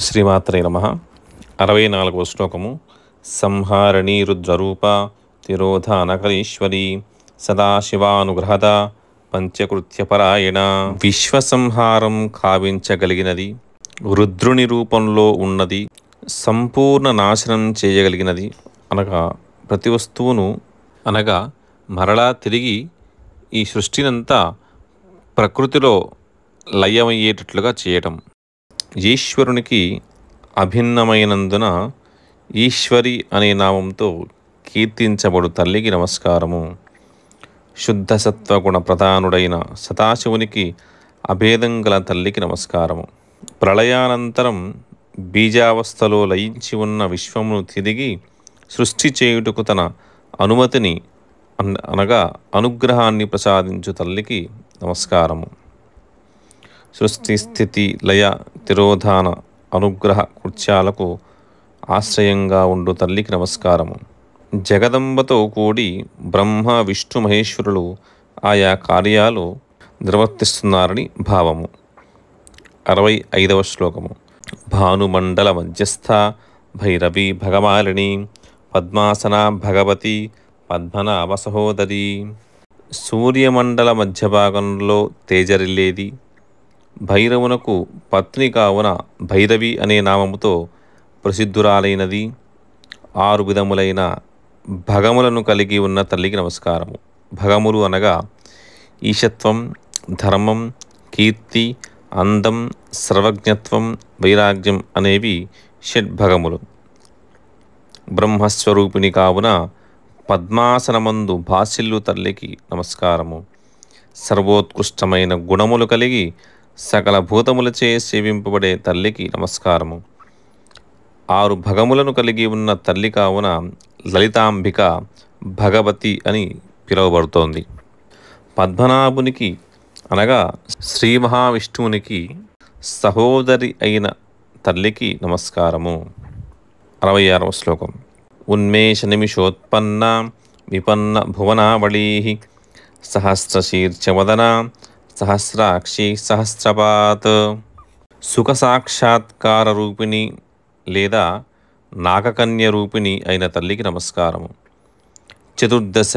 శ్రీమాత్రే నమః. 64వ శ్లోకము. సంహారిణీ రుద్రరూప తిరోధానకరీశ్వరీ సదాశివానుగ్రహద పంచకృత్యపరాయణ. విశ్వసంహారం కావించగలిగినది, రుద్రుని రూపంలో ఉన్నది, సంపూర్ణ నాశనం చేయగలిగినది అనగా ప్రతి వస్తువును అనగా మరలా తిరిగి ఈ సృష్టినంతా ప్రకృతిలో లయమయ్యేటట్లుగా చేయటం. ఈశ్వరునికి అభిన్నమైనందున ఈశ్వరి అనే నామంతో కీర్తించబడు తల్లికి నమస్కారము. శుద్ధ సత్వగుణ ప్రధానుడైన సదాశివునికి అభేదం గల తల్లికి నమస్కారము. ప్రళయానంతరం బీజావస్థలో లయించి ఉన్న విశ్వమును తిరిగి సృష్టి చేయుటకు తన అనుమతిని అనగా అనుగ్రహాన్ని ప్రసాదించు తల్లికి నమస్కారము. సృష్టి స్థితి లయ తిరోధాన అనుగ్రహ కృత్యాలకు ఆశ్రయంగా ఉండు తల్లికి నమస్కారము. జగదంబతో కూడి బ్రహ్మ విష్ణు మహేశ్వరులు ఆయా కార్యాలు నిర్వర్తిస్తున్నారని భావము. 65వ శ్లోకము. భానుమండల మధ్యస్థ భైరవి భగమాలిని పద్మాసన భగవతి పద్మనాభ సహోదరి. సూర్యమండల మధ్య భాగంలో తేజరిల్లేది, భైరవునకు పత్ని కావున భైరవి అనే నామముతో ప్రసిద్ధురాలైనది, 6 విధములైన భగములను కలిగి ఉన్న తల్లికి నమస్కారము. భగములు అనగా ఈశత్వం, ధర్మం, కీర్తి, అందం, సర్వజ్ఞత్వం, వైరాగ్యం అనేవి షడ్భగములు. బ్రహ్మస్వరూపిణి కావున పద్మాసనమందు భాసిల్లు తల్లికి నమస్కారము. సర్వోత్కృష్టమైన గుణములు కలిగి సకల భూతములచే సేవింపబడే తల్లికి నమస్కారము. 6 భగములను కలిగి ఉన్న తల్లి కావున లలితాంబిక భగవతి అని పిలువబడుతోంది. పద్మనాభునికి అనగా శ్రీ మహావిష్ణువునికి సహోదరి అయిన తల్లికి నమస్కారము. 66వ శ్లోకం. ఉన్మేష నిమిషోత్పన్న విపన్న భువనావళీ సహస్రశీర్షవదన సహస్రాక్షి సహస్రపాత్. సుఖ సాక్షాత్కార రూపిణి లేదా నాగకన్య రూపిణి అయిన తల్లికి నమస్కారము. చతుర్దశ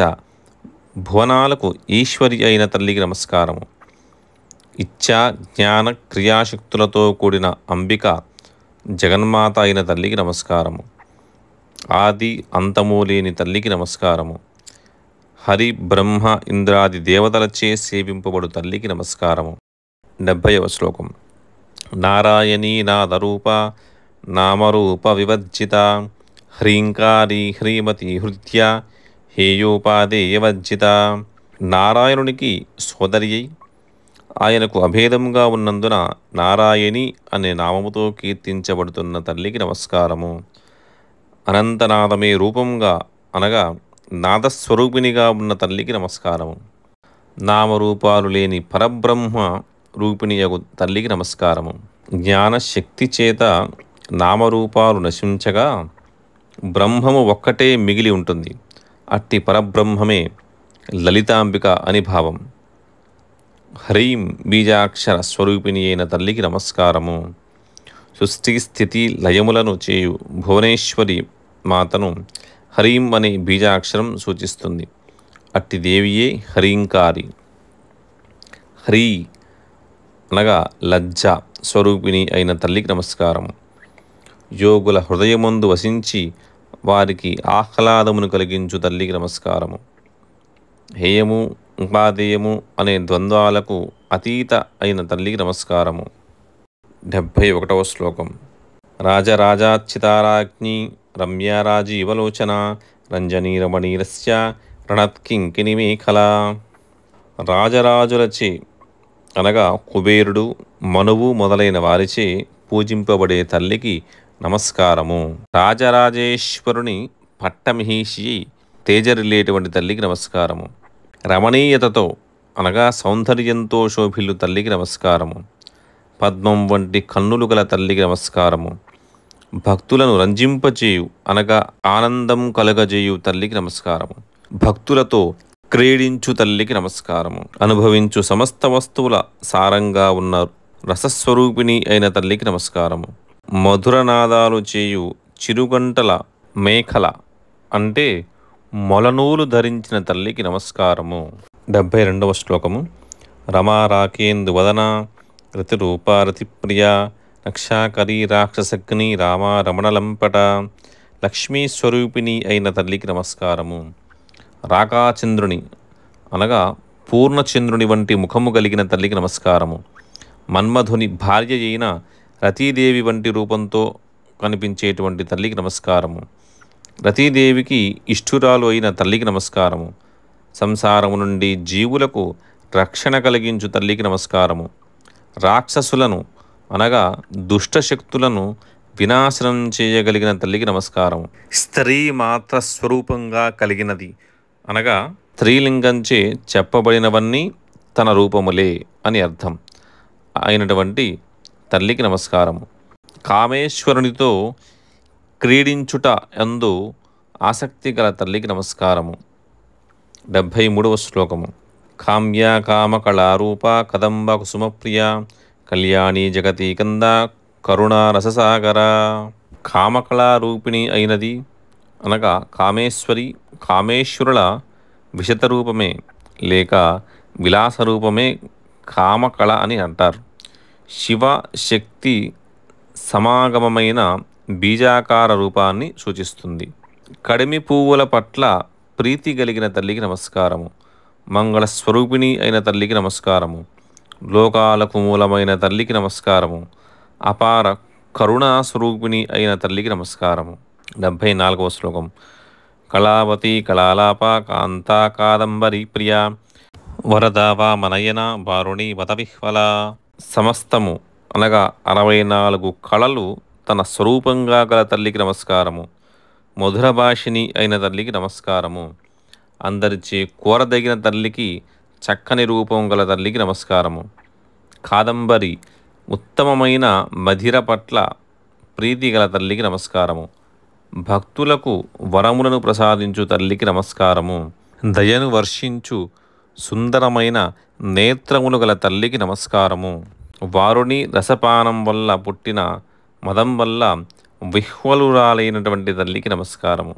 భువనాలకు ఈశ్వరి అయిన తల్లికి నమస్కారము. ఇచ్ఛా జ్ఞాన క్రియాశక్తులతో కూడిన అంబిక జగన్మాత అయిన తల్లికి నమస్కారము. ఆది అంతము లేని తల్లికి నమస్కారము. హరి బ్రహ్మ ఇంద్రాది దేవతలచే సేవింపబడు తల్లికి నమస్కారము. 70వ శ్లోకం. నారాయణీ నాదరూప నామరూప వివర్జిత హ్రీంకారీ హ్రీమతి హృద్య హేయోపాదేయవర్జిత. నారాయణునికి సోదరి అయి ఆయనకు అభేదంగా ఉన్నందున నారాయణి అనే నామముతో కీర్తించబడుతున్న తల్లికి నమస్కారము. అనంతనాదమే రూపంగా అనగా నాదస్వరూపిణిగా ఉన్న తల్లికి నమస్కారము. నామరూపాలు లేని పరబ్రహ్మ రూపిణియగు తల్లికి నమస్కారము. జ్ఞానశక్తి చేత నామరూపాలు నశించగా బ్రహ్మము ఒక్కటే మిగిలి ఉంటుంది. అట్టి పరబ్రహ్మమే లలితాంబిక అని భావం. హ్రీం బీజాక్షర స్వరూపిణి అయిన తల్లికి నమస్కారము. సృష్టి స్థితి లయములను చేయు భువనేశ్వరి మాతను హ్రీం అనే బీజాక్షరం సూచిస్తుంది. అట్టి దేవియే హ్రీంకారి. హ్రీ అనగా లజ్జ స్వరూపిణి అయిన తల్లికి నమస్కారము. యోగుల హృదయమందు వసించి వారికి ఆహ్లాదమును కలిగించు తల్లికి నమస్కారము. హేయము ఉపాదేయము అనే ద్వంద్వాలకు అతీత అయిన తల్లికి నమస్కారము. 71వ శ్లోకం. రాజరాజాచ్యుతారాజ్ఞి రమ్యారాజీవలోచన రంజనీరమణీరస్య రణత్కింకిని మేఖల. రాజరాజులచే అనగా కుబేరుడు, మనువు మొదలైన వారిచే పూజింపబడే తల్లికి నమస్కారము. రాజరాజేశ్వరుని పట్టమిహిషి తేజరిల్లేటువంటి తల్లికి నమస్కారము. రమణీయతతో అనగా సౌందర్యంతో శోభిల్లు తల్లికి నమస్కారము. పద్మం వంటి కన్నులు గల తల్లికి నమస్కారము. భక్తులను రంజింపచేయు అనగా ఆనందం కలుగజేయు తల్లికి నమస్కారము. భక్తులతో క్రీడించు తల్లికి నమస్కారము. అనుభవించు సమస్త వస్తువుల సారంగా ఉన్న రసస్వరూపిణి అయిన తల్లికి నమస్కారము. మధురనాదాలు చేయు చిరుగంటల మేఖల అంటే మొలనూలు ధరించిన తల్లికి నమస్కారము. 72వ శ్లోకము. రమా రాకేందు వదన రతిరూపా రతిప్రియ రక్షాకరీ రాక్షసగ్ని రామా రమణలంపట లక్ష్మీ స్వరూపిణి అయిన తల్లికి నమస్కారము. రాకాచంద్రుని అనగా పూర్ణచంద్రుని వంటి ముఖము కలిగిన తల్లికి నమస్కారము. మన్మధుని భార్య అయిన రతీదేవి వంటి రూపంతో కనిపించేటువంటి తల్లికి నమస్కారము. రతీదేవికి ఇష్టురాలు అయిన తల్లికి నమస్కారము. సంసారము నుండి జీవులకు రక్షణ కలిగించు తల్లికి నమస్కారము. రాక్షసులను అనగా దుష్టశక్తులను వినాశనం చేయగలిగిన తల్లికి నమస్కారము. స్త్రీ మాత్ర స్వరూపంగా కలిగినది అనగా స్త్రీలింగంచే చెప్పబడినవన్నీ తన రూపములే అని అర్థం అయినటువంటి తల్లికి నమస్కారము. కామేశ్వరునితో క్రీడించుట యందు ఆసక్తి గల తల్లికి నమస్కారము. 73వ శ్లోకము. కామ్య కామకళారూప కదంబ కుసుమప్రియ కళ్యాణి జగతి కంద కరుణారససాగర. కామకళారూపిణి అయినది అనగా కామేశ్వరి, కామేశ్వరుల విశతరూపమే లేక విలాసరూపమే కామకళ అని అంటారు. శివ శక్తి సమాగమమైన బీజాకార రూపాన్ని సూచిస్తుంది. కడిమి పువ్వుల పట్ల ప్రీతి కలిగిన తల్లికి నమస్కారము. మంగళస్వరూపిణి అయిన తల్లికి నమస్కారము. లోకాలకు మూలమైన తల్లికి నమస్కారము. అపార కరుణాస్వరూపిణి అయిన తల్లికి నమస్కారము. 74వ శ్లోకం. కళావతి కళాలాప కాంతా కాదంబరి ప్రియ వరద వామనయన వారుణి వతవిహ్వల. సమస్తము అనగా 64 కళలు తన స్వరూపంగా గల తల్లికి నమస్కారము. మధుర భాషిని అయిన తల్లికి నమస్కారము. అందరిచే కోరదగిన తల్లికి, చక్కని రూపం గల తల్లికి నమస్కారము. కాదంబరి ఉత్తమమైన మధిర పట్ల ప్రీతి గల తల్లికి నమస్కారము. భక్తులకు వరములను ప్రసాదించు తల్లికి నమస్కారము. దయను వర్షించు సుందరమైన నేత్రములు గల తల్లికి నమస్కారము. వారుని రసపానం వల్ల పుట్టిన మదం వల్ల విహ్వలురాలైనటువంటి తల్లికి నమస్కారము.